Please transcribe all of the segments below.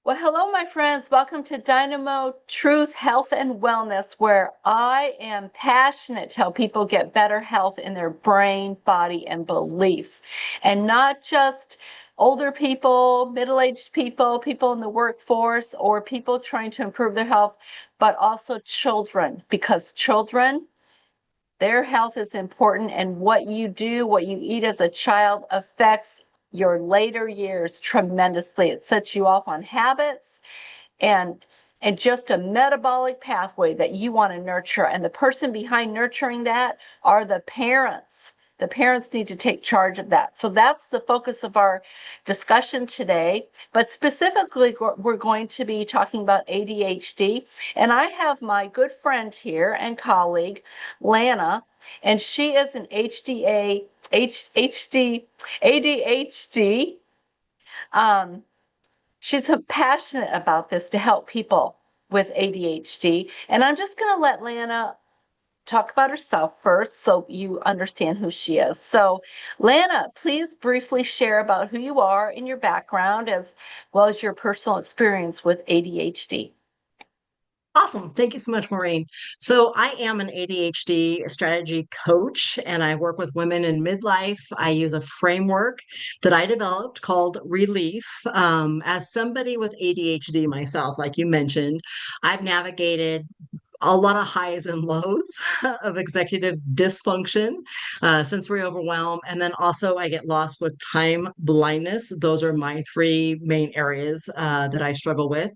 Well, hello, my friends. Welcome to Dynamo Truth, Health, and Wellness, where I am passionate to help people get better health in their brain, body, and beliefs. And not just older people, middle-aged people, people in the workforce, or people trying to improve their health, but also children, because children, their health is important, and what you do, what you eat as a child affects your later years tremendously. It sets you off on habits and just a metabolic pathway that you want to nurture. And the person behind nurturing that are the parents. The parents need to take charge of that. So that's the focus of our discussion today. But specifically, we're going to be talking about ADHD. And I have my good friend here and colleague, Lana, and she is an ADHD. Um, She's so passionate about this to help people with ADHD. And I'm just going to let Lana talk about herself first so you understand who she is. So, Lana, please briefly share about who you are and your background as well as your personal experience with ADHD. Awesome. Thank you so much, Maureen. So, I am an ADHD strategy coach and I work with women in midlife. I use a framework that I developed called Relief. As somebody with ADHD myself, like you mentioned, I've navigated a lot of highs and lows of executive dysfunction, sensory overwhelm, and then also I get lost with time blindness. Those are my three main areas that I struggle with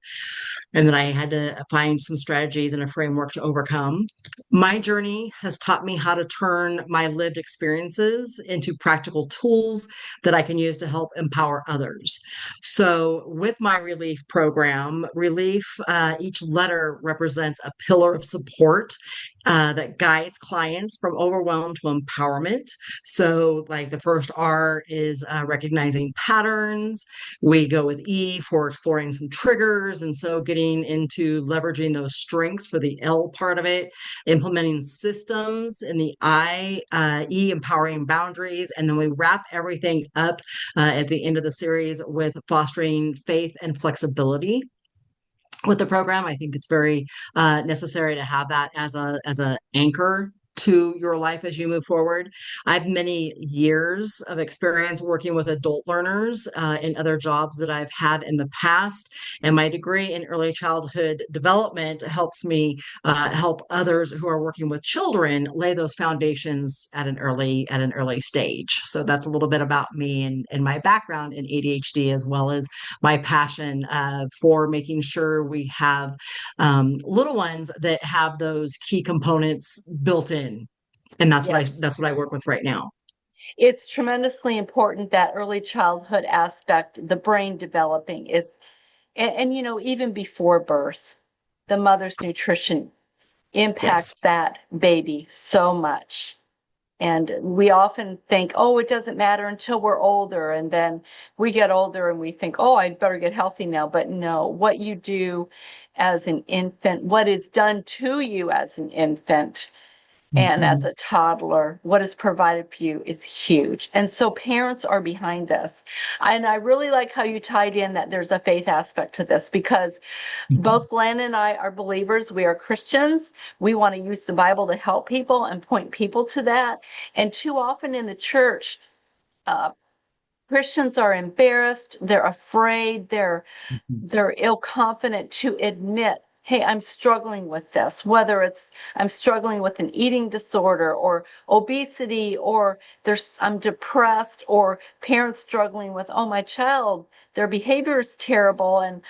and that I had to find some strategies and a framework to overcome. My journey has taught me how to turn my lived experiences into practical tools that I can use to help empower others. So, with my relief program, relief, each letter represents a pillar of support that guides clients from overwhelm to empowerment. So, like the first R is recognizing patterns. We go with E for exploring some triggers. And so, getting into leveraging those strengths for the L part of it, implementing systems in the E, empowering boundaries. And then we wrap everything up at the end of the series with fostering faith and flexibility with the program. I think it's very necessary to have that as a anchor to your life as you move forward. I have many years of experience working with adult learners in other jobs that I've had in the past, and my degree in early childhood development helps me help others who are working with children lay those foundations at an early stage. So that's a little bit about me and my background in ADHD, as well as my passion for making sure we have little ones that have those key components built in, and Yes. that's what I work with right now. It's tremendously important that early childhood aspect, the brain developing is, even before birth, the mother's nutrition impacts Yes. that baby so much. And we often think, oh, it doesn't matter until we're older. And then we get older and we think, oh, I'd better get healthy now. But no, what you do as an infant, what is done to you as an infant and as Mhm. a toddler, what is provided for you is huge. And so parents are behind this. And I really like how you tied in that there's a faith aspect to this because both Glenn and I are believers. We are Christians. We want to use the Bible to help people and point people to that. And too often in the church, uh, Christians are embarrassed. They're afraid. They're ill-confident to admit, hey, I'm struggling with this, whether it's I'm struggling with an eating disorder or obesity, or I'm depressed, or parents struggling with, oh, my child, their behavior is terrible, and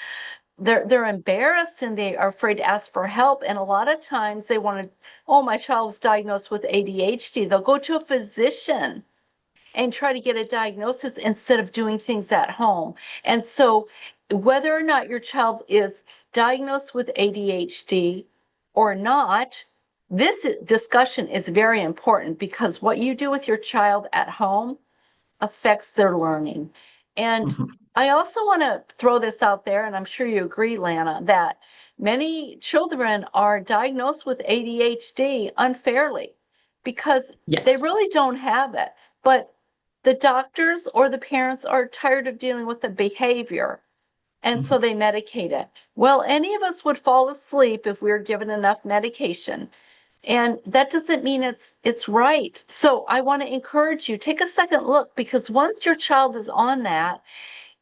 they're embarrassed and they are afraid to ask for help. And a lot of times they want to, oh, my child's diagnosed with ADHD. They'll go to a physician and try to get a diagnosis instead of doing things at home. And so, whether or not your child is diagnosed with ADHD or not, this discussion is very important because what you do with your child at home affects their learning. And Mhm. I also want to throw this out there, and I'm sure you agree, Lana, that many children are diagnosed with ADHD unfairly because they Yes. really don't have it. But the doctors or the parents are tired of dealing with the behavior And so they medicate it. Well, any of us would fall asleep if we were given enough medication. And that doesn't mean it's right. So I want to encourage you, take a second look, because once your child is on that,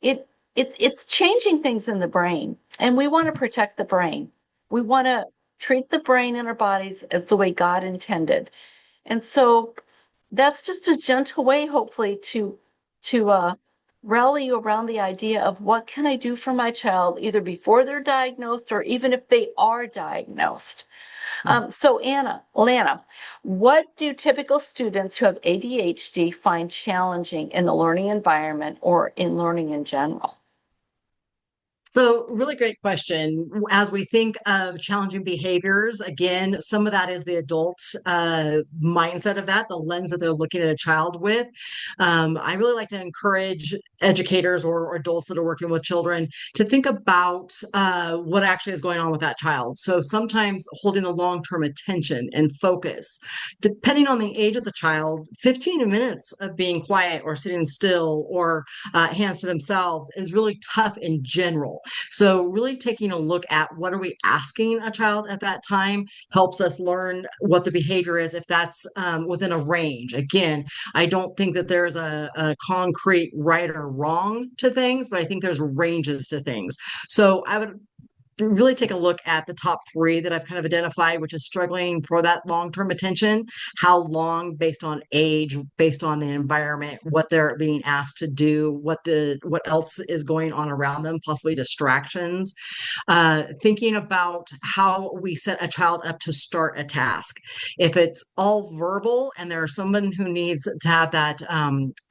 it it's changing things in the brain, and we want to protect the brain. We want to treat the brain and our bodies as the way God intended. And so that's just a gentle way, hopefully, to rally around the idea of what can I do for my child, either before they're diagnosed or even if they are diagnosed. So Lana, what do typical students who have ADHD find challenging in the learning environment or in learning in general? So, really great question. As we think of challenging behaviors, again, some of that is the adult mindset of that, the lens that they're looking at a child with. I really like to encourage educators or adults that are working with children to think about what actually is going on with that child. So, sometimes holding the long term attention and focus, depending on the age of the child, 15 minutes of being quiet or sitting still or hands to themselves is really tough in general. So really taking a look at what are we asking a child at that time helps us learn what the behavior is, if that's within a range. Again, I don't think that there's a concrete right or wrong to things, but I think there's ranges to things. So I would really take a look at the top three that I've kind of identified, which is struggling for that long-term attention, how long based on age, based on the environment, what they're being asked to do, what else is going on around them, possibly distractions, thinking about how we set a child up to start a task. If it's all verbal and there's someone who needs to have that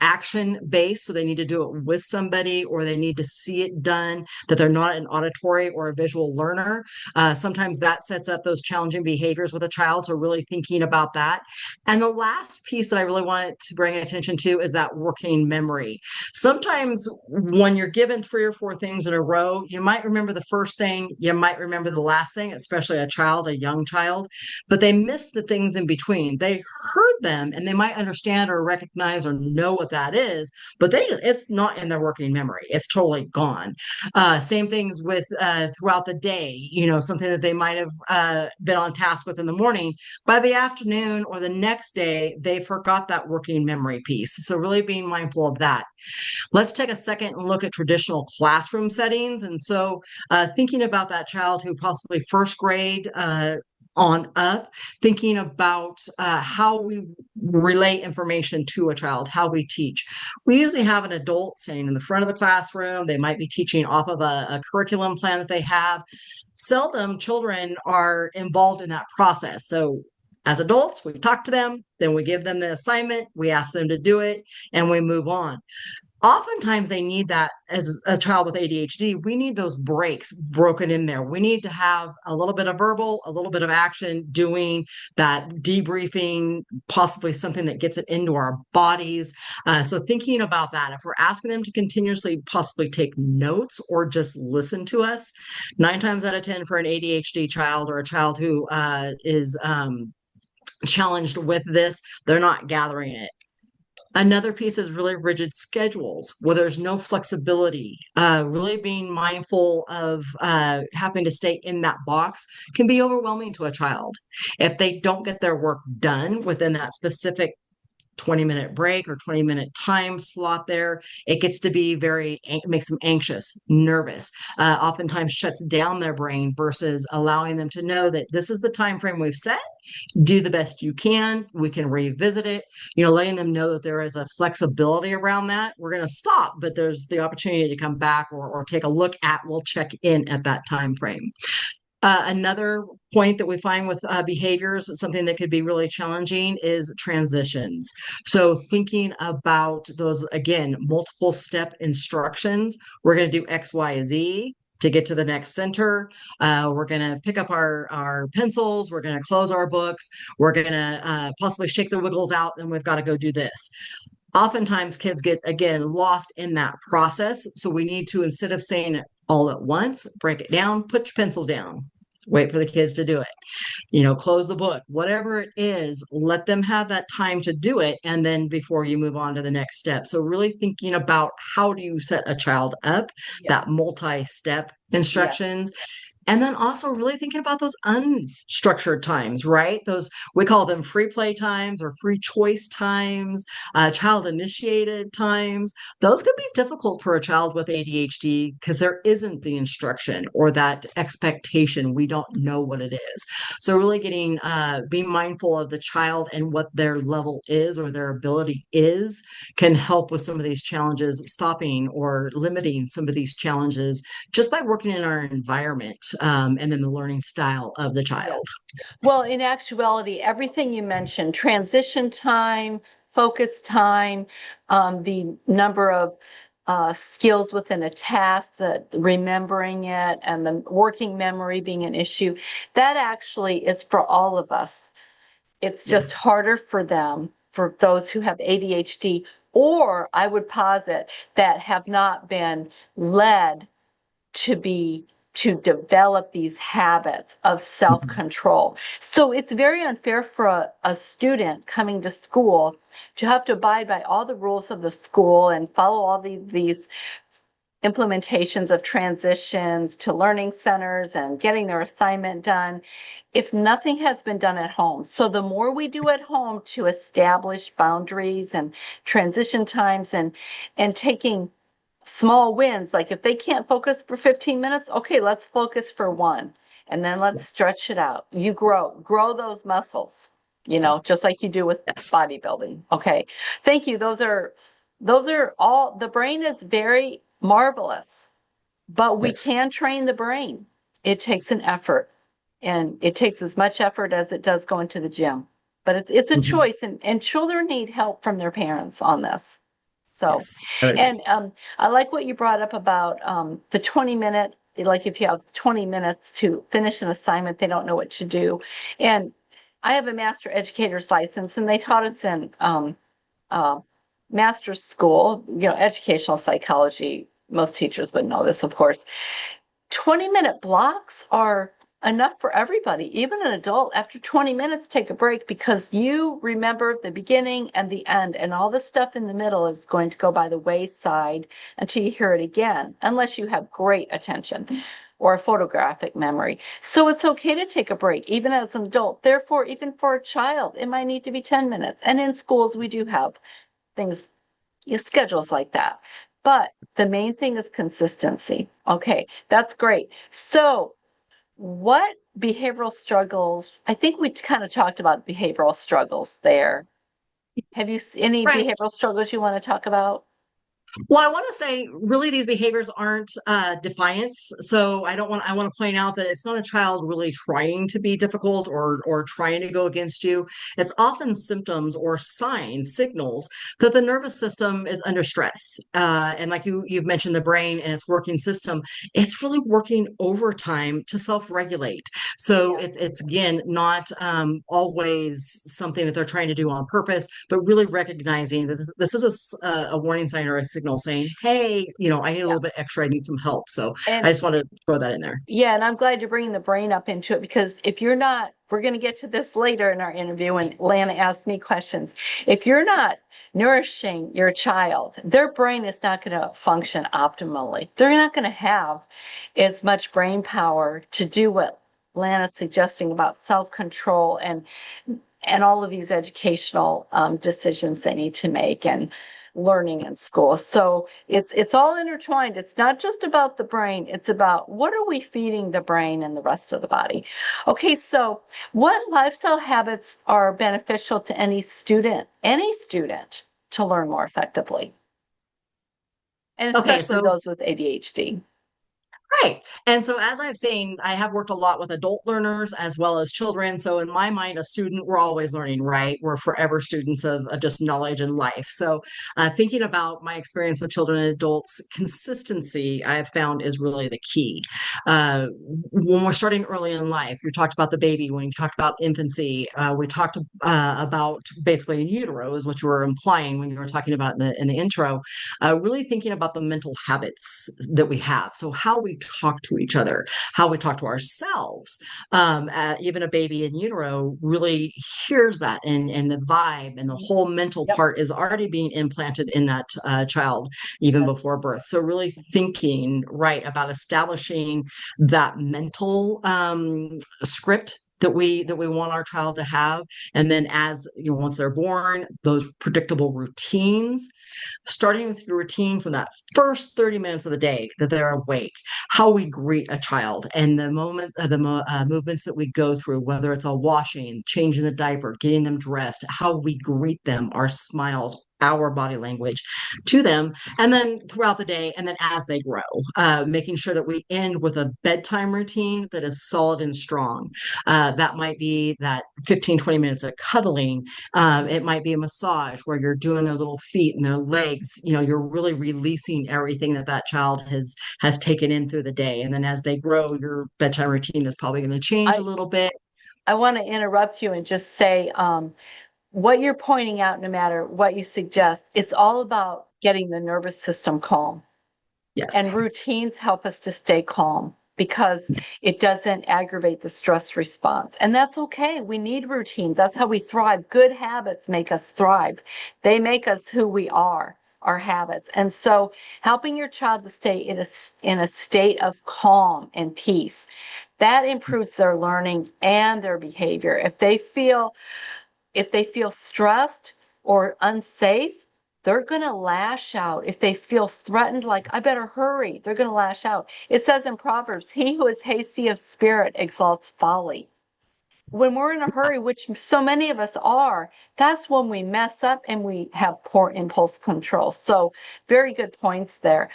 action base, so they need to do it with somebody or they need to see it done, that they're not an auditory or a visual learner. Sometimes that sets up those challenging behaviors with a child. So really thinking about that. And the last piece that I really wanted to bring attention to is that working memory. Sometimes when you're given 3 or 4 things in a row, you might remember the first thing, you might remember the last thing, especially a young child, but they miss the things in between. They heard them and they might understand or recognize or know what that is, but it's not in their working memory. It's totally gone. Same things with throughout the day, something that they might have been on task with in the morning. By the afternoon or the next day, they forgot that working memory piece. So really being mindful of that. Let's take a second and look at traditional classroom settings. And so thinking about that child who possibly first grade on up, thinking about how we relay information to a child, how we teach. We usually have an adult sitting in the front of the classroom. They might be teaching off of a curriculum plan that they have. Seldom children are involved in that process. So as adults, we talk to them, then we give them the assignment, we ask them to do it, and we move on. Oftentimes they need that. As a child with ADHD, we need those breaks broken in there. We need to have a little bit of verbal, a little bit of action, doing that debriefing, possibly something that gets it into our bodies. So thinking about that, if we're asking them to continuously possibly take notes or just listen to us, 9 times out of 10 for an ADHD child or a child who is challenged with this, they're not gathering it. Another piece is really rigid schedules where there's no flexibility. Really being mindful of having to stay in that box can be overwhelming to a child. If they don't get their work done within that specific 20-minute break or 20-minute time slot there, it gets to be makes them anxious, nervous, oftentimes shuts down their brain versus allowing them to know that this is the time frame we've set. Do the best you can. We can revisit it, letting them know that there is a flexibility around that. We're going to stop, but there's the opportunity to come back or take a look at, we'll check in at that time frame. Another point that we find with behaviors, something that could be really challenging, is transitions. So thinking about those, again, multiple step instructions. We're going to do X, Y, Z to get to the next center. We're going to pick up our pencils. We're going to close our books. We're going to possibly shake the wiggles out, and we've got to go do this. Oftentimes kids get, again, lost in that process. So we need to, instead of saying it all at once, break it down, put your pencils down. wait for the kids to do it, close the book, whatever it is, let them have that time to do it. And then before you move on to the next step. So really thinking about how do you set a child up, Yeah. that multi-step Yes. instructions. And then also really thinking about those unstructured times, right? Those, we call them free play times or free choice times, child initiated times. Those could be difficult for a child with ADHD because there isn't the instruction or that expectation. We don't know what it is. So really being mindful of the child and what their level is or their ability is can help with some of these challenges, stopping or limiting some of these challenges just by working in our environment, and then the learning style of the Yes. child. Well, in actuality, everything you mentioned, transition time, focus time, the number of skills within a task, that remembering it, and the working memory being an issue, that actually is for all of us. It's Yeah. just harder for them, for those who have ADHD, or I would posit that have not been led to develop these habits of self-control. So it's very unfair for a student coming to school to have to abide by all the rules of the school and follow all these implementations of transitions to learning centers and getting their assignment done if nothing has been done at home. So the more we do at home to establish boundaries and transition times and taking small wins, like if they can't focus for 15 minutes, okay, let's focus for one, and then let's stretch it out. You grow those muscles, just like you do with Yes. bodybuilding. Okay, thank you. Those are all, the brain is very marvelous, but we Yes. can train the brain. It takes an effort, and it takes as much effort as it does going to the gym, but it's a Mhm. choice, and children need help from their parents on this. So, Yes. I would agree. and I like what you brought up about the 20-minute, like if you have 20 minutes to finish an assignment, they don't know what to do. And I have a master educator's license, and they taught us in uh, master's school, educational psychology. Most teachers would know this, of course. 20-minute blocks are enough for everybody, even an adult. After 20 minutes, take a break, because you remember the beginning and the end, and all the stuff in the middle is going to go by the wayside until you hear it again, unless you have great attention or a photographic memory. So it's okay to take a break, even as an adult. Therefore, even for a child, it might need to be 10 minutes. And in schools, we do have things, schedules like that. But the main thing is consistency. Okay, that's great. So, what behavioral struggles? I think we kind of talked about behavioral struggles there. Have you any Right. behavioral struggles you want to talk about? Well, I want to say really these behaviors aren't defiance. So I want to point out that it's not a child really trying to be difficult or trying to go against you. It's often symptoms or signs, signals that the nervous system is under stress. And like you've mentioned the brain and its working system, it's really working overtime to self-regulate. So Yeah. it's again not always something that they're trying to do on purpose, but really recognizing that this is a warning sign or a signal saying, "Hey, I need a Yeah. little bit extra. I need some help." So I And just want to throw that in there. yeah, and I'm glad you're bringing the brain up into it, because if you're not, we're going to get to this later in our interview when Lana asks me questions. If you're not nourishing your child, their brain is not going to function optimally. They're not going to have as much brain power to do what Lana's suggesting about self-control and all of these educational decisions they need to make, and learning in school. So it's all intertwined. It's not just about the brain. It's about what are we feeding the brain and the rest of the body. Okay, so what lifestyle habits are beneficial to any student to learn more effectively, and Okay, especially so those with ADHD? right. And so, as I've seen, I have worked a lot with adult learners as well as children. So, in my mind, a student, we're always learning, right? We're forever students of just knowledge and life. So, thinking about my experience with children and adults, consistency I have found is really the key. When we're starting early in life, we talked about the baby, when you talked about infancy, we talked about basically in utero, is what you were implying when you were talking about in the intro, really thinking about the mental habits that we have. So, how we talk to each other, how we talk to ourselves. Even a baby in utero really hears that, and the vibe and the whole mental Yep. part is already being implanted in that child even That's before birth. So really thinking right about establishing that mental script that we want our child to have, and then as you know, once they're born, those predictable routines, starting with your routine from that first 30 minutes of the day that they're awake, how we greet a child, and the movements that we go through, whether it's a washing, changing the diaper, getting them dressed, how we greet them, our smiles, our body language to them, and then throughout the day, and then as they grow, making sure that we end with a bedtime routine that is solid and strong. That might be that 15-20 minutes of cuddling. It might be a massage where you're doing their little feet and their legs. You're really releasing everything that child has taken in through the day. And then as they grow, your bedtime routine is probably going to change a I little bit. I want to interrupt you and just say, what you're pointing out, no matter what you suggest, it's all about getting the nervous system calm. Yes. And routines help us to stay calm because it doesn't aggravate the stress response. And that's okay. We need routines. That's how we thrive. Good habits make us thrive. They make us who we are, our habits. And so helping your child to stay in a state of calm and peace, that improves their learning and their behavior. If they feel stressed or unsafe, they're going to lash out. If they feel threatened, like, I better hurry, they're going to lash out. It says in Proverbs, he who is hasty of spirit exalts folly. When we're in a hurry, which so many of us are, that's when we mess up and we have poor impulse control. So, very good points there.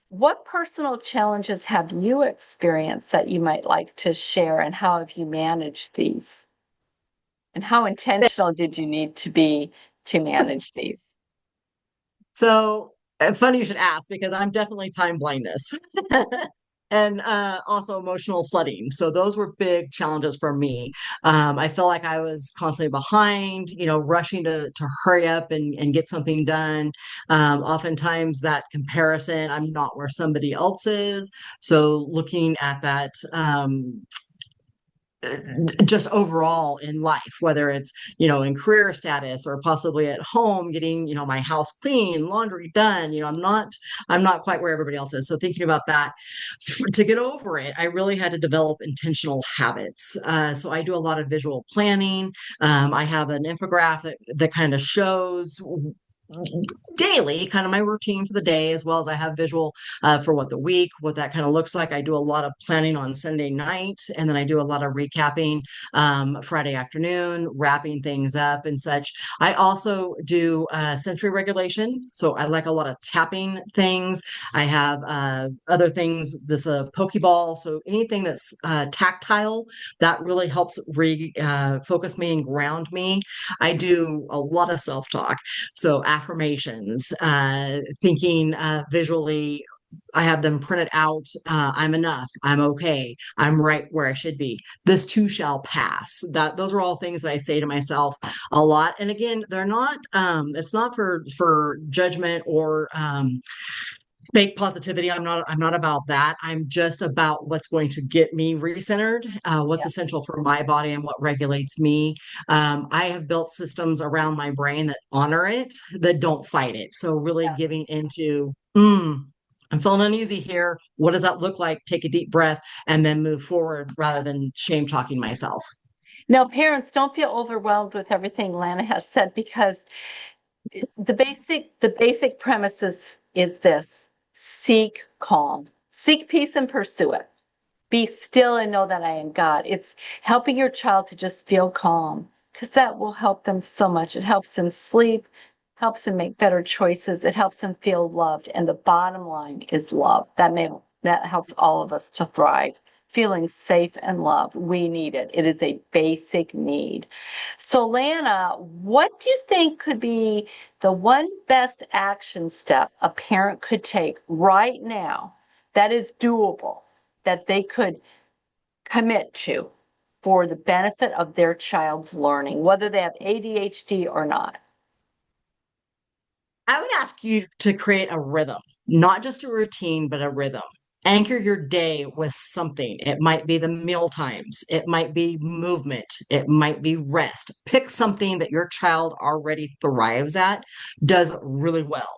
What personal challenges have you experienced that you might like to share, and how have you managed these? And how intentional did you need to be to manage these? So funny you should ask, because I'm definitely time blindness. And also emotional flooding. So those were big challenges for me. I felt like I was constantly behind, rushing to hurry up and get something done. Oftentimes that comparison, I'm not where somebody else is. So looking at that, just overall in life, whether it's, in career status or possibly at home, getting, my house clean, laundry done, I'm not quite where everybody else is. So thinking about that, to get over it, I really had to develop intentional habits. So I do a lot of visual planning. I have an infographic that kind of shows daily kind of my routine for the day, as well as I have visual for what that kind of looks like. I do a lot of planning on Sunday night, and then I do a lot of recapping Friday afternoon, wrapping things up and such. I also do sensory regulation, so I like a lot of tapping things. I have other things, this pokeball, so anything that's tactile, that really helps focus me and ground me. I do a lot of self-talk, so affirmations, thinking visually. I have them printed out. I'm enough. I'm okay. I'm right where I should be. This too shall pass. Those are all things that I say to myself a lot. And again, they're not. It's not for judgment or fake positivity. I'm not about that. I'm just about what's going to get me recentered, what's Yeah. essential for my body and what regulates me. I have built systems around my brain that honor it, that don't fight it. So really giving into, I'm feeling uneasy here. What does that look like? Take a deep breath and then move forward, rather than shame talking myself. Now, parents, don't feel overwhelmed with everything Lana has said, because the basic premise is this: seek calm, seek peace and pursue it. Be still and know that I am God. It's helping your child to just feel calm, because that will help them so much. It helps them sleep, helps them make better choices. It helps them feel loved. And the bottom line is love. That helps all of us to thrive. Feeling safe and loved. We need it. It is a basic need. So, Lana, what do you think could be the one best action step a parent could take right now that is doable, that they could commit to for the benefit of their child's learning, whether they have ADHD or not? I would ask you to create a rhythm, not just a routine, but a rhythm. Anchor your day with something. It might be the meal times, it might be movement, it might be rest. Pick something that your child already thrives at, does really well.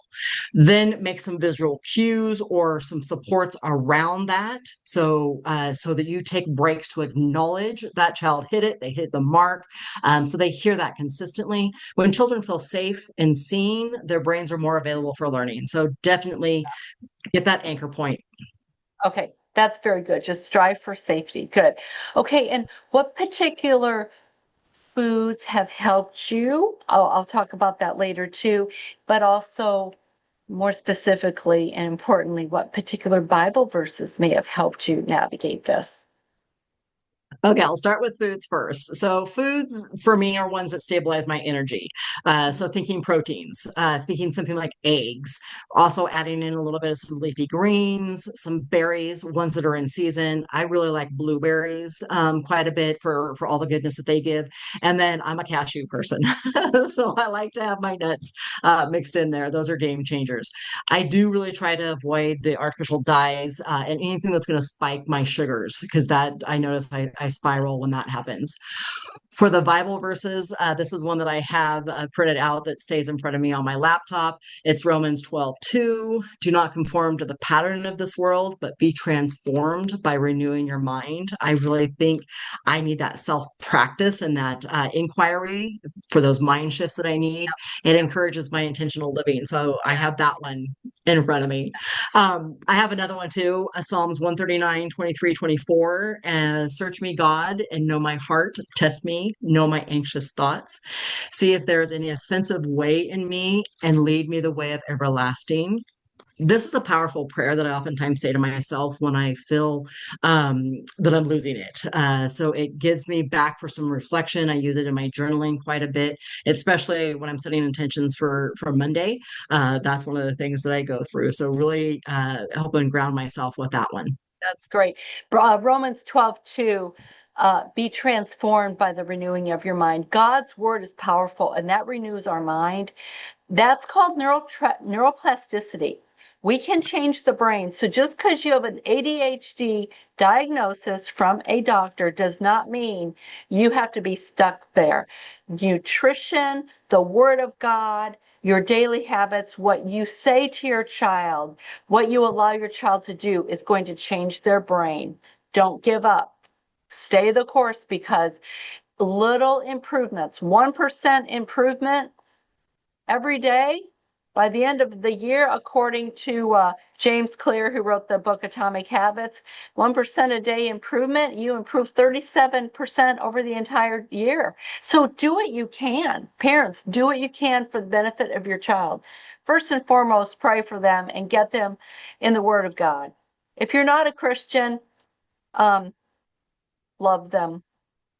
Then make some visual cues or some supports around that, so that you take breaks to acknowledge that child hit it, they hit the mark, so they hear that consistently. When children feel safe and seen, their brains are more available for learning. So definitely get that anchor point. Okay, that's very good. Just strive for safety. Good. Okay, and what particular foods have helped you? I'll talk about that later too, but also more specifically and importantly, what particular Bible verses may have helped you navigate this? Okay, I'll start with foods first. So, foods for me are ones that stabilize my energy. So, thinking proteins, thinking something like eggs, also adding in a little bit of some leafy greens, some berries, ones that are in season. I really like blueberries quite a bit for all the goodness that they give. And then I'm a cashew person. So, I like to have my nuts mixed in there. Those are game changers. I do really try to avoid the artificial dyes and anything that's going to spike my sugars because that I notice I spiral when that happens. For the Bible verses, this is one that I have printed out that stays in front of me on my laptop. It's Romans 12:2. Do not conform to the pattern of this world, but be transformed by renewing your mind. I really think I need that self practice and that inquiry for those mind shifts that I need. It encourages my intentional living. So I have that one in front of me. I have another one too, Psalms 139:23-24. Search me, God, and know my heart. Test me, know my anxious thoughts. See if there is any offensive way in me and lead me the way of everlasting. This is a powerful prayer that I oftentimes say to myself when I feel that I'm losing it. So it gives me back for some reflection. I use it in my journaling quite a bit, especially when I'm setting intentions for Monday. That's one of the things that I go through. So really helping ground myself with that one. That's great. Romans 12:2, be transformed by the renewing of your mind. God's word is powerful, and that renews our mind. That's called neuroplasticity. We can change the brain. So just because you have an ADHD diagnosis from a doctor does not mean you have to be stuck there. Nutrition, the Word of God, your daily habits, what you say to your child, what you allow your child to do is going to change their brain. Don't give up. Stay the course because little improvements, 1% improvement every day by the end of the year, according to James Clear, who wrote the book Atomic Habits, 1% a day improvement, you improve 37% over the entire year. So do what you can. Parents, do what you can for the benefit of your child. First and foremost, pray for them and get them in the Word of God. If you're not a Christian, love them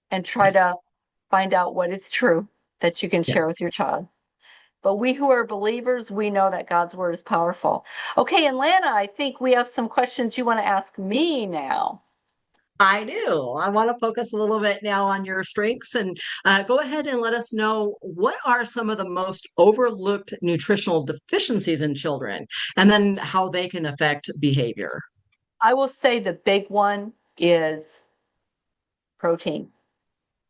and try Yes. to find out what is true that you can share Yes. with your child. But we who are believers, we know that God's word is powerful. Okay, and Lana, I think we have some questions you want to ask me now. I do. I want to focus a little bit now on your strengths and go ahead and let us know what are some of the most overlooked nutritional deficiencies in children and then how they can affect behavior. I will say the big one is protein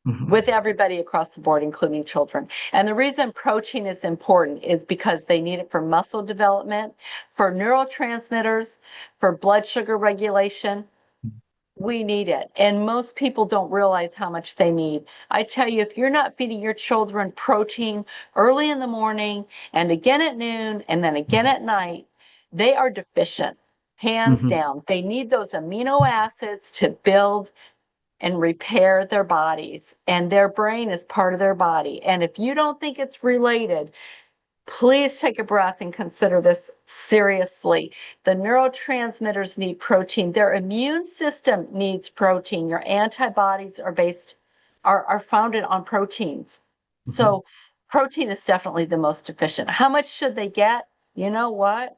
Mhm. with everybody across the board, including children. And the reason protein is important is because they need it for muscle development, for neurotransmitters, for blood sugar regulation. We need it. And most people don't realize how much they need. I tell you, if you're not feeding your children protein early in the morning and again at noon and then again at night, they are deficient, hands Mhm. down. They need those amino acids to build and repair their bodies. And their brain is part of their body. And if you don't think it's related, please take a breath and consider this seriously. The neurotransmitters need protein. Their immune system needs protein. Your antibodies are founded on proteins. Mhm. So protein is definitely the most deficient. How much should they get? You know what?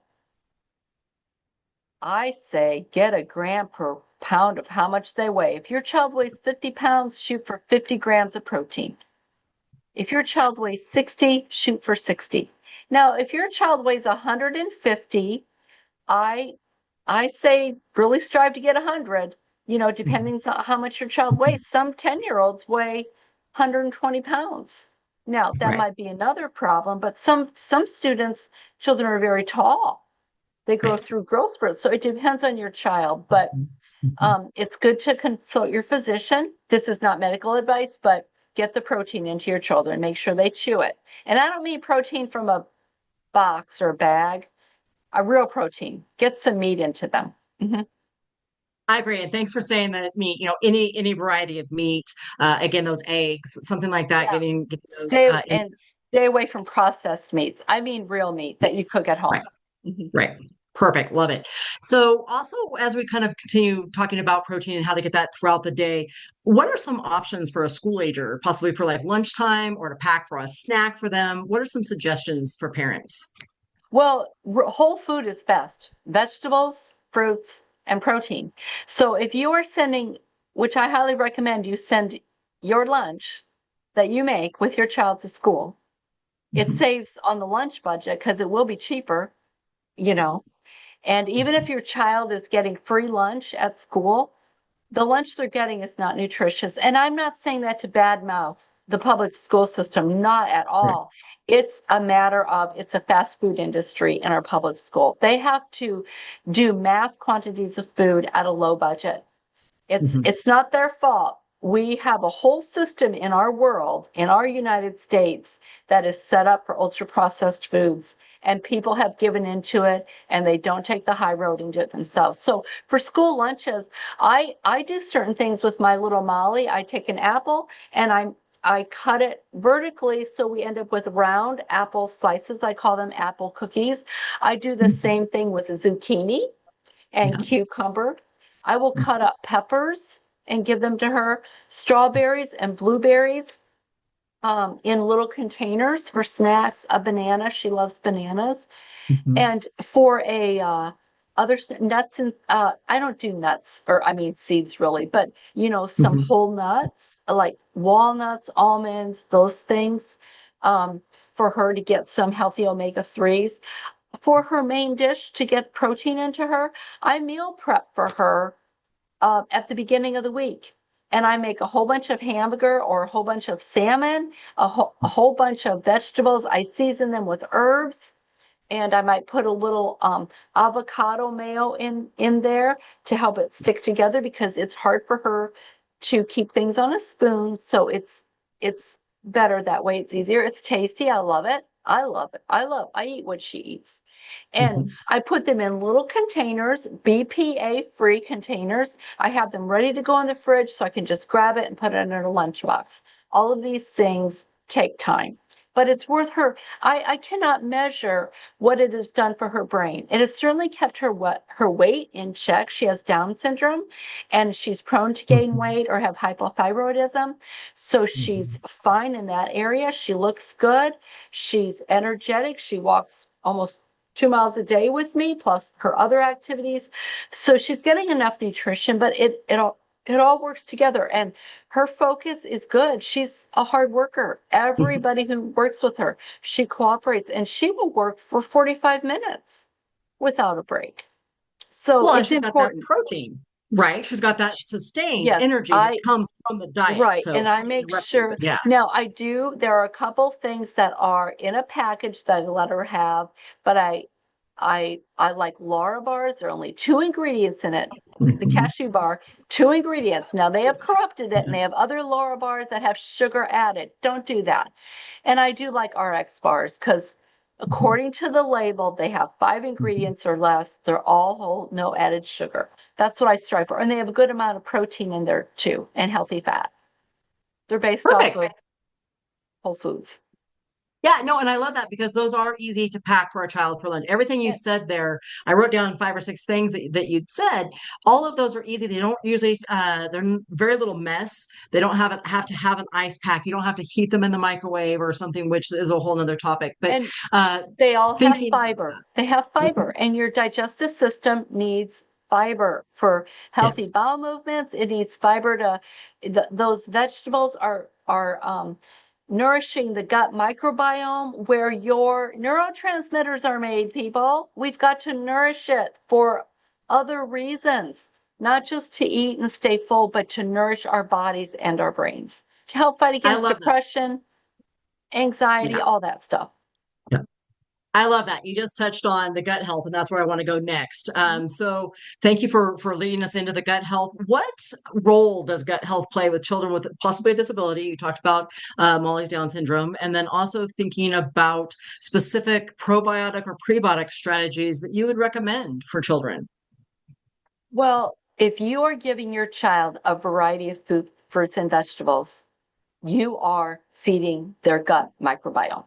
I say get a gram per pound of how much they weigh. If your child weighs 50 pounds, shoot for 50 grams of protein. If your child weighs 60, shoot for 60. Now, if your child weighs 150, I I say really strive to get 100, depending on how much your child weighs. Some 10-year-olds weigh 120 pounds. Now, that Right. might be another problem, but some children are very tall. They grow Right. through growth spurts. So it depends on your child, but it's good to consult your physician. This is not medical advice, but get the protein into your children. Make sure they chew it. And I don't mean protein from a box or a bag, a real protein. Get some meat into them. Mhm. I agree. And thanks for saying that meat, any variety of meat, again, those eggs, something like that, Yeah. getting those Stay in. and stay away from processed meats. I mean real meat that you Yes. cook at home. Right. Mhm. Right. Perfect. Love it. So, also, as we kind of continue talking about protein and how to get that throughout the day, what are some options for a school ager, possibly for like lunchtime or to pack for a snack for them? What are some suggestions for parents? Well, whole food is best. Vegetables, fruits, and protein. So if you are sending, which I highly recommend you send your lunch that you make with your child to school, it Mhm. saves on the lunch budget because it will be cheaper, you know. And even if your child is getting free lunch at school, the lunch they're getting is not nutritious. And I'm not saying that to badmouth the public school system, not at Right. all. It's a matter of it's a fast food industry in our public school. They have to do mass quantities of food at a low budget. Mhm. It's not their fault. We have a whole system in our world, in our United States, that is set up for ultra processed foods, and people have given into it, and they don't take the high road and do it themselves. So for school lunches, I do certain things with my little Molly. I take an apple and I cut it vertically so we end up with round apple slices. I call them apple cookies. I do the Mhm. same thing with a zucchini and Yeah. cucumber. I will cut Mhm. up peppers and give them to her, strawberries and blueberries in little containers for snacks, a banana. She loves bananas. Mhm. And for a other nuts and I don't do nuts or I mean seeds really, but some Mhm. whole nuts like walnuts, almonds, those things for her to get some healthy omega-3s for her main dish to get protein into her. I meal prep for her at the beginning of the week. And I make a whole bunch of hamburger or a whole bunch of salmon, a whole bunch of vegetables. I season them with herbs and I might put a little avocado mayo in there to help it stick together because it's hard for her to keep things on a spoon. So it's better that way. It's easier. It's tasty. I love it. I love it. I eat what she eats. And Mhm. I put them in little containers, BPA free containers. I have them ready to go in the fridge so I can just grab it and put it in a lunchbox. All of these things take time, but it's worth her. I cannot measure what it has done for her brain. It has certainly kept her weight in check. She has Down syndrome and she's prone to gain Mhm. weight or have hypothyroidism. So she's Mhm. fine in that area. She looks good. She's energetic. She walks almost 2 miles a day with me, plus her other activities. So she's getting enough nutrition, but it all works together. And her focus is good. She's a hard worker. Mhm. Everybody who works with her, she cooperates and she will work for 45 minutes without a break. So Well, and it's she's got that important. protein, right? She's got that sustained Yes, energy that comes from the diet. right. So And I sorry to make interrupt you, sure but yeah. now there are a couple things that are in a package that I let her have, but I like Laura bars. There are only two ingredients in it. The Mhm. cashew bar, two ingredients. Now they have corrupted it and they have other Laura bars that have sugar added. Don't do that. And I do like RX bars because Mhm. according to the label, they have five Mhm. ingredients or less. They're all whole, no added sugar. That's what I strive for. And they have a good amount of protein in there too and healthy fat. They're based off Perfect. of whole foods. Yeah, no, and I love that because those are easy to pack for a child for lunch. Everything you Yeah. said there, I wrote down five or six things that you'd said. All of those are easy. They don't usually, very little mess. They don't have to have an ice pack. You don't have to heat them in the microwave or something, which is a whole nother topic. But And uh, they all have thinking about fiber. They have fiber, that. and your digestive system needs fiber for healthy Yes. bowel movements. It needs fiber to those vegetables are nourishing the gut microbiome where your neurotransmitters are made, people. We've got to nourish it for other reasons, not just to eat and stay full, but to nourish our bodies and our brains, to help fight I against love that. depression, anxiety, Yeah. all that stuff. I love that. You just touched on the gut health, and that's where I want to go next. So thank you for leading us into the gut health. What role does gut health play with children with possibly a disability? You talked about Molly's Down syndrome, and then also thinking about specific probiotic or prebiotic strategies that you would recommend for children. Well, if you are giving your child a variety of food, fruits and vegetables, you are feeding their gut microbiome.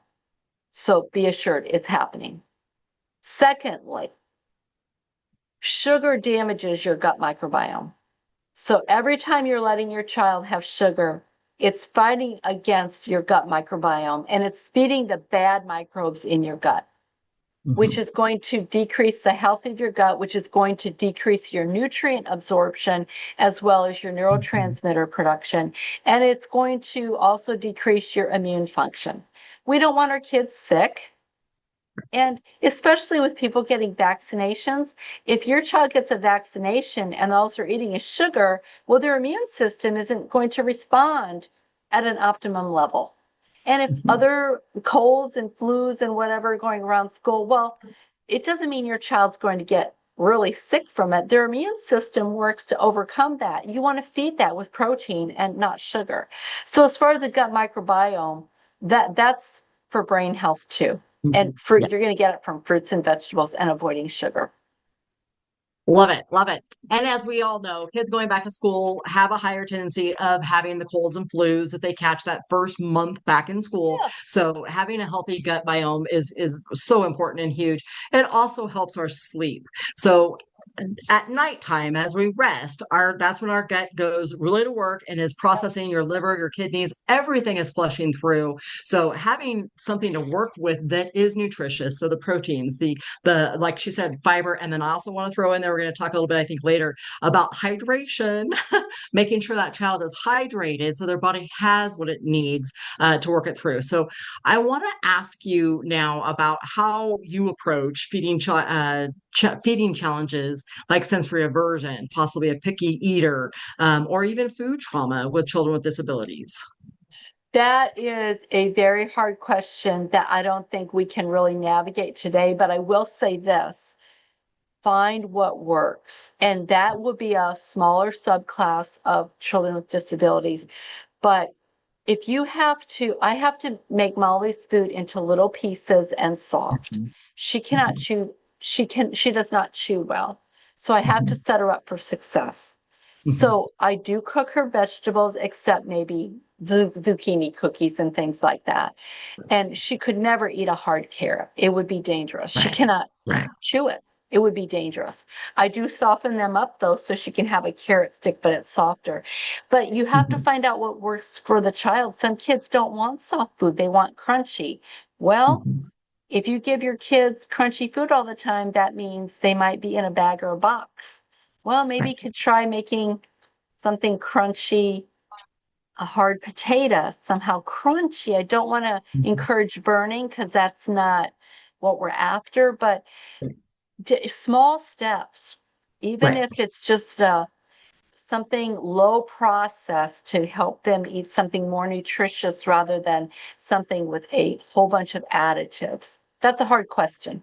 So be assured it's happening. Secondly, sugar damages your gut microbiome. So every time you're letting your child have sugar, it's fighting against your gut microbiome and it's feeding the bad microbes in your gut, which is going to decrease the health of your gut, which is going to decrease your nutrient absorption as well as your neurotransmitter production. And it's going to also decrease your immune function. We don't want our kids sick. And especially with people getting vaccinations, if your child gets a vaccination and all they're eating is sugar, well, their immune system isn't going to respond at an optimum level. And if other colds and flus and whatever are going around school, well, it doesn't mean your child's going to get really sick from it. Their immune system works to overcome that. You want to feed that with protein and not sugar. So as far as the gut microbiome, that's for brain health too. And fruit, you're going to get it from fruits and vegetables and avoiding sugar. Love it. Love it. And as we all know, kids going back to school have a higher tendency of having the colds and flus that they catch that first month back in school. Yeah. So having a healthy gut biome is so important and huge. It also helps our sleep. So at nighttime, as we rest, that's when our gut goes really to work and is processing your liver, your kidneys, everything is flushing through. So having something to work with that is nutritious. So the proteins, the like she said, fiber, and then I also want to throw in there, we're going to talk a little bit, I think, later about hydration, making sure that child is hydrated so their body has what it needs to work it through. So I want to ask you now about how you approach feeding feeding challenges like sensory aversion, possibly a picky eater, or even food trauma with children with disabilities. That is a very hard question that I don't think we can really navigate today, but I will say this. Find what works. And that would be a smaller subclass of children with disabilities. But if you have to, I have to make Molly's food into little pieces and soft. She cannot chew, she does not chew well. So I have to set her up for success. So I do cook her vegetables, except maybe zucchini cookies and things like that. And she could never eat a hard carrot. It would be dangerous. She cannot chew it. It would be dangerous. I do soften them up though, so she can have a carrot stick, but it's softer. But you have to find out what works for the child. Some kids don't want soft food, they want crunchy. Well, if you give your kids crunchy food all the time, that means they might be in a bag or a box. Well, maybe you could try making something crunchy, a hard potato, somehow crunchy. I don't want to encourage burning because that's not what we're after, but small steps, even if it's just something low process to help them eat something more nutritious rather than something with a whole bunch of additives. That's a hard question.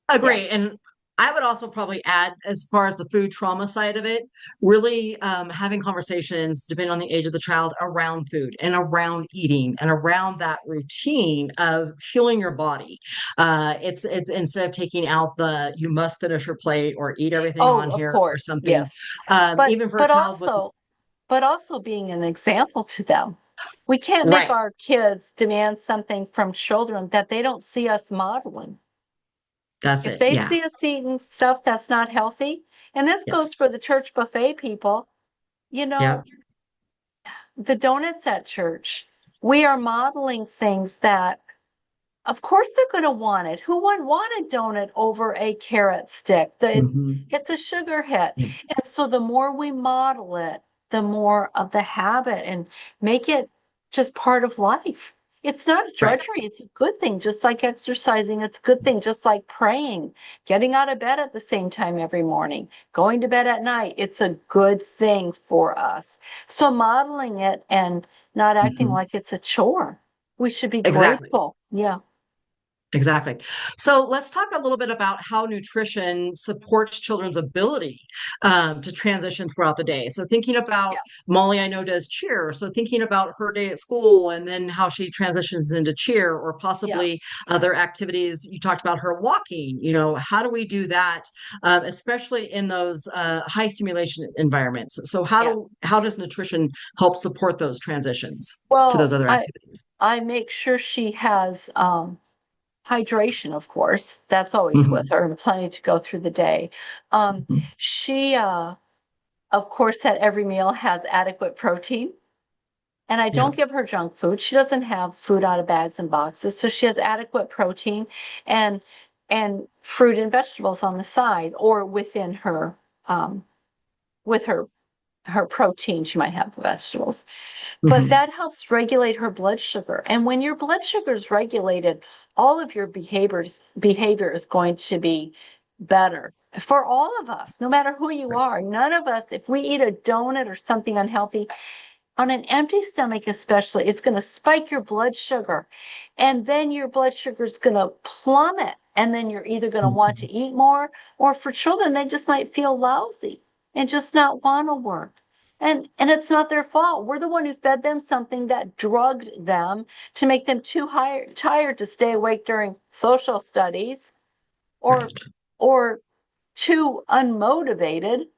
Agree. And I would also probably add, as far as the food trauma side of it, really having conversations, depending on the age of the child, around food and around eating and around that routine of fueling your body. It's instead of taking out the you must finish your plate or eat everything on Oh, of here or course, something. yes. But Even for a but child with this, also being an example to them. We can't make right? our kids demand something from children that they don't see us modeling. That's If it. they Yeah. see us eating stuff that's not healthy, and this Yes. goes for the church buffet people, you Yeah. know, the donuts at church, we are modeling things that, of course, they're going to want it. Who would want a donut over a carrot stick? It's a sugar hit. And so the more we model it, the more of the habit and make it just part of life. It's not a Right. drudgery. It's a good thing, just like exercising. It's a good thing, just like praying, getting out of bed at the same time every morning, going to bed at night. It's a good thing for us. So modeling it and not acting Mhm. like it's a chore. We should be Exactly. grateful. Yeah. Exactly. So let's talk a little bit about how nutrition supports children's ability to transition throughout the day. So thinking about Yeah. Molly, I know does cheer. So thinking about her day at school and then how she transitions into cheer or Yeah. possibly other activities. You talked about her walking. How do we do that, especially in those high stimulation environments? So Yeah. how does nutrition help support those transitions to those Well, other activities? I make sure she has hydration, of course. That's always with Mhm. her and plenty to go through the day. Mhm. She of course at every meal has adequate protein. And I Yeah. don't give her junk food. She doesn't have food out of bags and boxes, so she has adequate protein and fruit and vegetables on the side or within her with her protein. She might have the vegetables. But Mhm. that helps regulate her blood sugar. And when your blood sugar is regulated, all of your behavior is going to be better for all of us, no matter who you Right. are. None of us, if we eat a donut or something unhealthy, on an empty stomach especially, it's going to spike your blood sugar. And then your blood sugar is going to plummet. And then you're either going to want to Mhm. eat more, or for children, they just might feel lousy and just not want to work. And it's not their fault. We're the one who fed them something that drugged them to make them tired to stay awake during social studies, or Right. or too unmotivated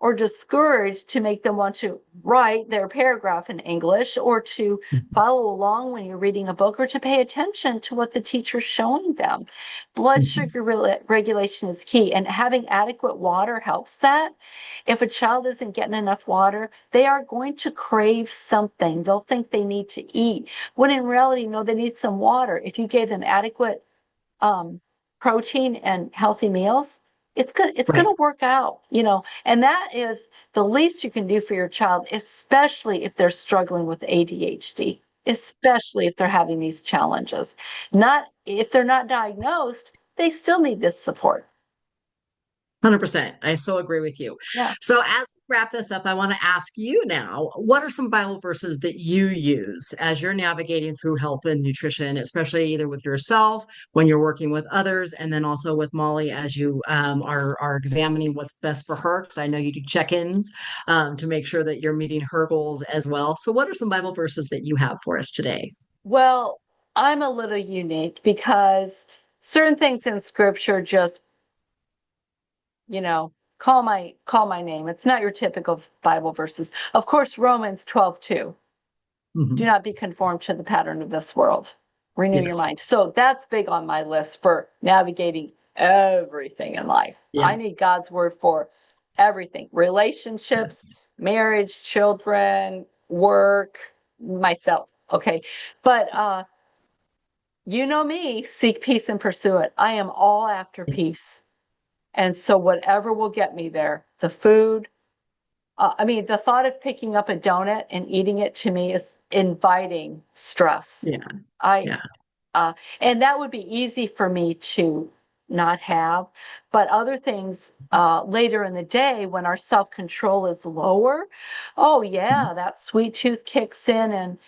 or discouraged to make them want to write their paragraph in English or to Mhm. follow along when you're reading a book or to pay attention to what the teacher's showing them. Blood Mhm. sugar regulation is key, and having adequate water helps that. If a child isn't getting enough water, they are going to crave something. They'll think they need to eat, when in reality, no, they need some water. If you gave them adequate um, protein and healthy meals, it's going Right. to work out, and that is the least you can do for your child, especially if they're struggling with ADHD, especially if they're having these challenges. Not if they're not diagnosed, they still need this support. 100%. I so agree with you. Yeah. So, as we wrap this up, I want to ask you now, what are some Bible verses that you use as you're navigating through health and nutrition, especially either with yourself when you're working with others, and then also with Molly as you are examining what's best for her? Because I know you do check-ins to make sure that you're meeting her goals as well. So, what are some Bible verses that you have for us today? Well, I'm a little unique because certain things in scripture just, call my name. It's not your typical Bible verses. Of course, Romans 12:2. Do Mhm. not be conformed to the pattern of this world. Renew your Yes. mind. So that's big on my list for navigating everything in life. Yeah. I need God's word for everything: relationships, Yes. marriage, children, work, myself. Okay. But you know me, seek peace and pursue it. I am all after peace. And so whatever will get me there, the food, I mean, the thought of picking up a donut and eating it to me is inviting stress. Yeah. I Yeah. and that would be easy for me to not have, but other things later in the day when our self-control is lower, oh Mhm. yeah, that sweet tooth kicks in, and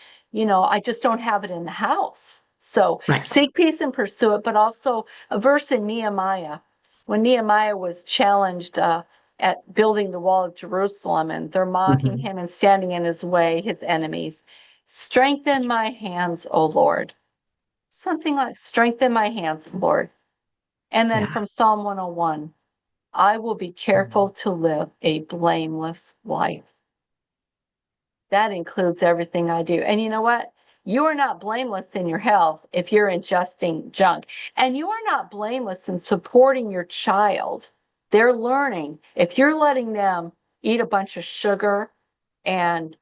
I just don't have it in the house. So Right. seek peace and pursue it, but also a verse in Nehemiah, when Nehemiah was challenged at building the wall of Jerusalem, and they're mocking Mhm. him and standing in his way, his enemies. Strengthen my hands, O Lord. Something like, strengthen my hands, Lord. And then Yeah. from Psalm 101, I will be careful to live a blameless life. That includes everything I do. And you know what? You are not blameless in your health if you're ingesting junk. And you are not blameless in supporting your child. They're learning. If you're letting them eat a bunch of sugar and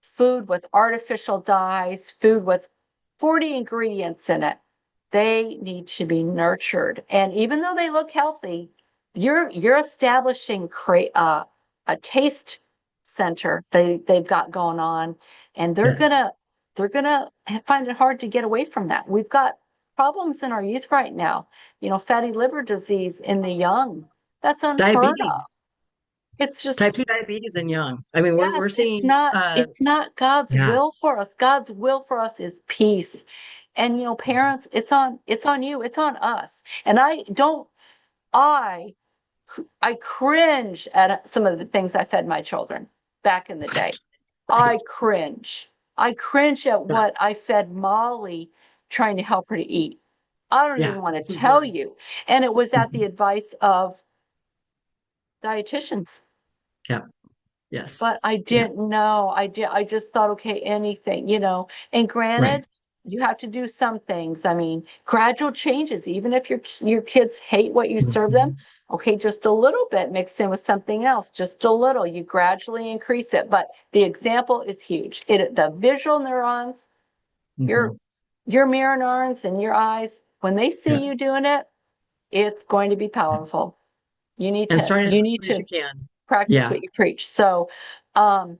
food with artificial dyes, food with 40 ingredients in it, they need to be nurtured. And even though they look healthy, you're establishing a taste center they've got going on, and they're Yes. gonna they're going to find it hard to get away from that. We've got problems in our youth right now. Fatty liver disease in the young. That's unheard of. Diabetes, It's just, type 2 diabetes in young. I mean, yes, we're seeing, it's not God's yeah, will for us. God's will for us is peace. And parents, it's on you, it's on us. And I I cringe at some of the things I fed my children back in the day. right, I right. cringe. I cringe at Yeah, what I fed Molly trying to help her to eat. I don't yeah, even want to this is tell very, you. And it was at the mhm. advice of dietitians. Yeah, yes, But I yeah, didn't know. I just thought, okay, anything. And right. granted, you have to do some things. I mean, gradual changes, even if your kids hate what you serve them, Mhm. okay, just a little bit mixed in with something else, just a little. You gradually increase it. But the example is huge. The visual neurons, your Mhm. your mirror neurons in your eyes, when they Yeah, see you doing it, it's going to be powerful. You need and to starting as you need early as to you can. practice Yeah, what you preach. So, um,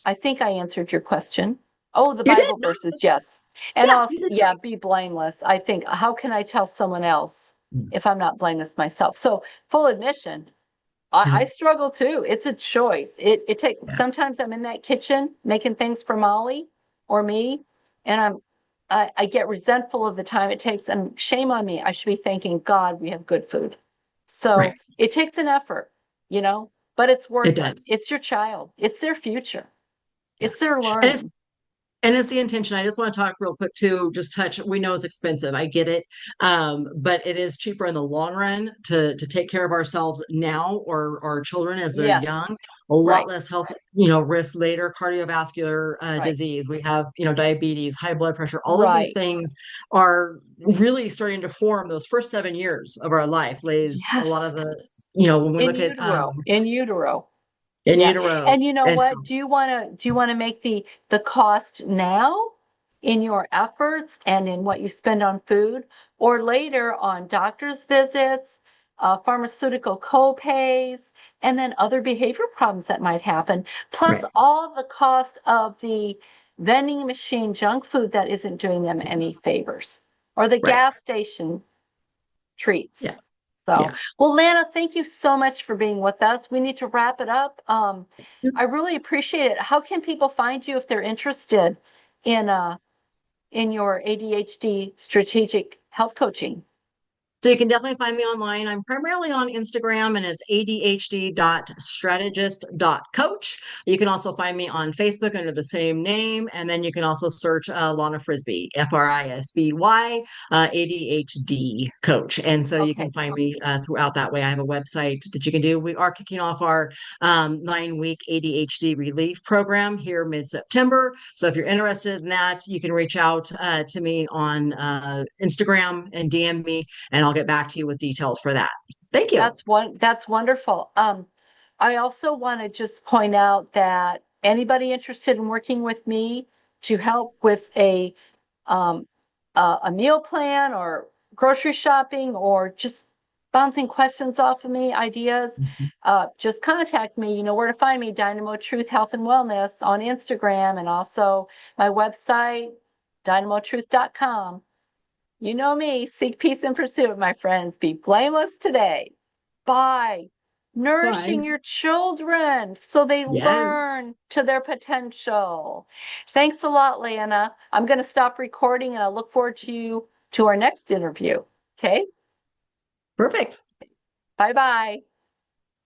I think I answered your question. Oh, the you did. Bible No, verses, yes. And yeah, you did yeah, great. be blameless. I think, how can I tell someone else Mm. if I'm not blameless myself? So, full admission, I Yeah, struggle too. It's a choice. It takes, yeah, sometimes I'm in that kitchen making things for Molly or me, and I get resentful of the time it takes, and shame on me. I should be thanking God we have good food. right. So it takes an effort, but it's It worth it. does. It's your child. It's their future. Yeah, It's their and learning. it's the intention. I just want to talk real quick too, just touch. We know it's expensive. I get it. But it is cheaper in the long run to take care of ourselves now or our children as they're Yes, young. A lot right, less health, risk later, cardiovascular right, disease. We have, diabetes, high blood pressure. All of these right. things are really starting to form. Those first 7 years of our life lays a lot Yes, of the, when we in look at utero, in utero. in Yeah. utero And you know and what? Do you want to make the cost now in your efforts and in what you spend on food, or later on doctor's visits, pharmaceutical co-pays, and then other behavior problems that might happen, plus right, all the cost of the vending machine junk food that isn't doing them any favors, or the right. gas station Yeah, treats. So, yeah. well, Lana, thank you so much for being with us. We need to wrap it up. I really appreciate it. How can people find you if they're interested in in your ADHD strategic health coaching? So you can definitely find me online. I'm primarily on Instagram and it's adhd.strategist.coach. You can also find me on Facebook under the same name. And then you can also search Lana Frisby, Frisby, ADHD coach. And so you Okay, can find me throughout that way. I have a website that you can do. We are kicking off our 9-week ADHD relief program here mid-September. So if you're interested in that, you can reach out to me on Instagram and DM me and I'll get back to you with details for that. Thank you. that's wonderful. I also want to just point out that anybody interested in working with me to help with um, a meal plan or grocery shopping or just bouncing questions off of me, ideas, Mhm. just contact me. You know where to find me, Dynamo Truth Health and Wellness on Instagram, and also my website, dynamotruth.com. You know me, seek peace and pursue it, my friends. Be blameless today by Bye. nourishing your children so they Yes. learn to their potential. Thanks a lot, Lana. I'm going to stop recording and I look forward to our next interview. Okay? Perfect. Bye bye.